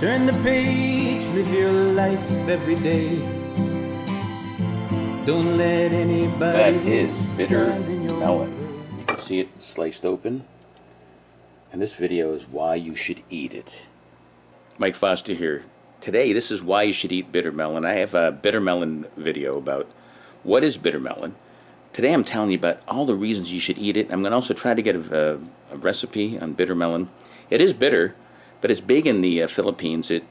Turn the page, live your life every day. Don't let anybody. That is bitter melon. You can see it sliced open. And this video is why you should eat it. Mike Foster here. Today, this is why you should eat bitter melon. I have a bitter melon video about what is bitter melon. Today I'm telling you about all the reasons you should eat it. I'm going to also try to get a recipe on bitter melon. It is bitter, but it's big in the Philippines. It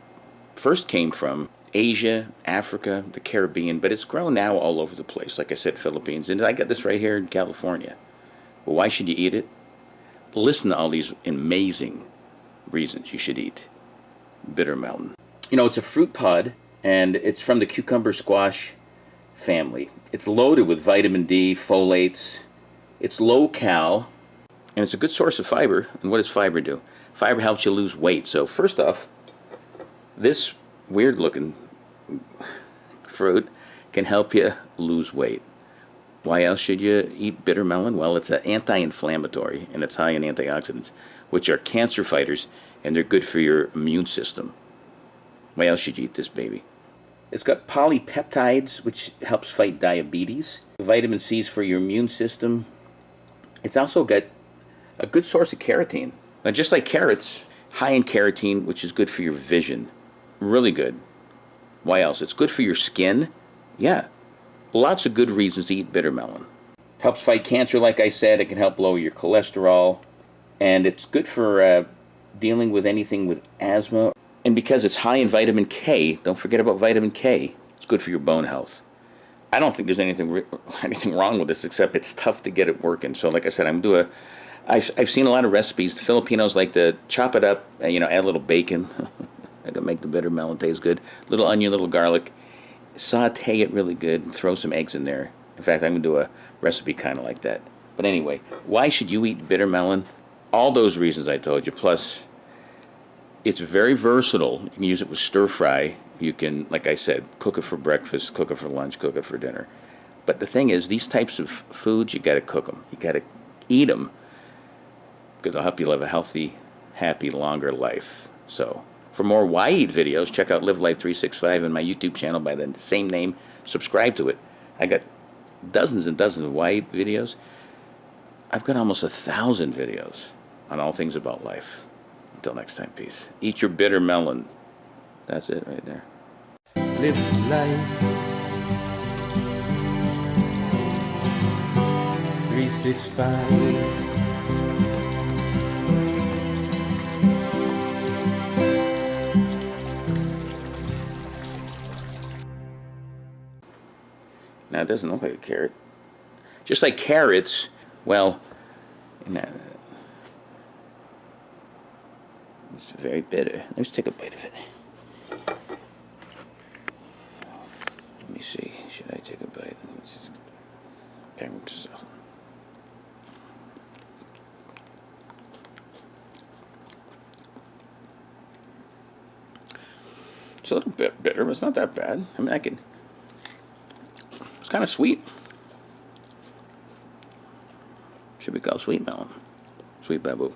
first came from Asia, Africa, the Caribbean, but it's grown now all over the place. Like I said, Philippines. And I got this right here in California. Well, why should you eat it? Listen to all these amazing reasons you should eat bitter melon. You know, it's a fruit pod, and it's from the cucumber squash family. It's loaded with vitamin D, folates. It's low cal, and it's a good source of fiber. And what does fiber do? Fiber helps you lose weight. So first off, this weird looking fruit can help you lose weight. Why else should you eat bitter melon? Well, it's an anti-inflammatory, and it's high in antioxidants, which are cancer fighters, and they're good for your immune system. Why else should you eat this baby? It's got polypeptides, which helps fight diabetes. Vitamin C's for your immune system. It's also got a good source of carotene. Now, just like carrots, high in carotene, which is good for your vision. Really good. Why else? It's good for your skin. Yeah. Lots of good reasons to eat bitter melon. Helps fight cancer, like I said. It can help lower your cholesterol. And it's good for dealing with anything with asthma. And because it's high in vitamin K, don't forget about vitamin K. It's good for your bone health. I don't think there's anything wrong with this, except it's tough to get it working. So like I said, I've seen a lot of recipes. The Filipinos like to chop it up, add a little bacon. I can make the bitter melon taste good. Little onion, little garlic. Saute it really good and throw some eggs in there. In fact, I'm going to do a recipe kind of like that. But anyway, why should you eat bitter melon? All those reasons I told you, plus it's very versatile. You can use it with stir fry. You can, like I said, cook it for breakfast, cook it for lunch, cook it for dinner. But the thing is, these types of foods, you got to cook them. You got to eat them because they'll help you live a healthy, happy, longer life. So for more Why Eat videos, check out Live Life 365 and my YouTube channel by the same name. Subscribe to it. I got dozens and dozens of Why Eat videos. I've got almost 1,000 videos on all things about life. Until next time, peace. Eat your bitter melon. That's it right there. Live life 365. Now, it doesn't look like a carrot. Just like carrots, well, it's very bitter. Let's take a bite of it. Let me see. Should I take a bite? Okay, it's a little bit bitter, but it's not that bad. I mean, it's kind of sweet. Should be called sweet melon. Sweet bamboo.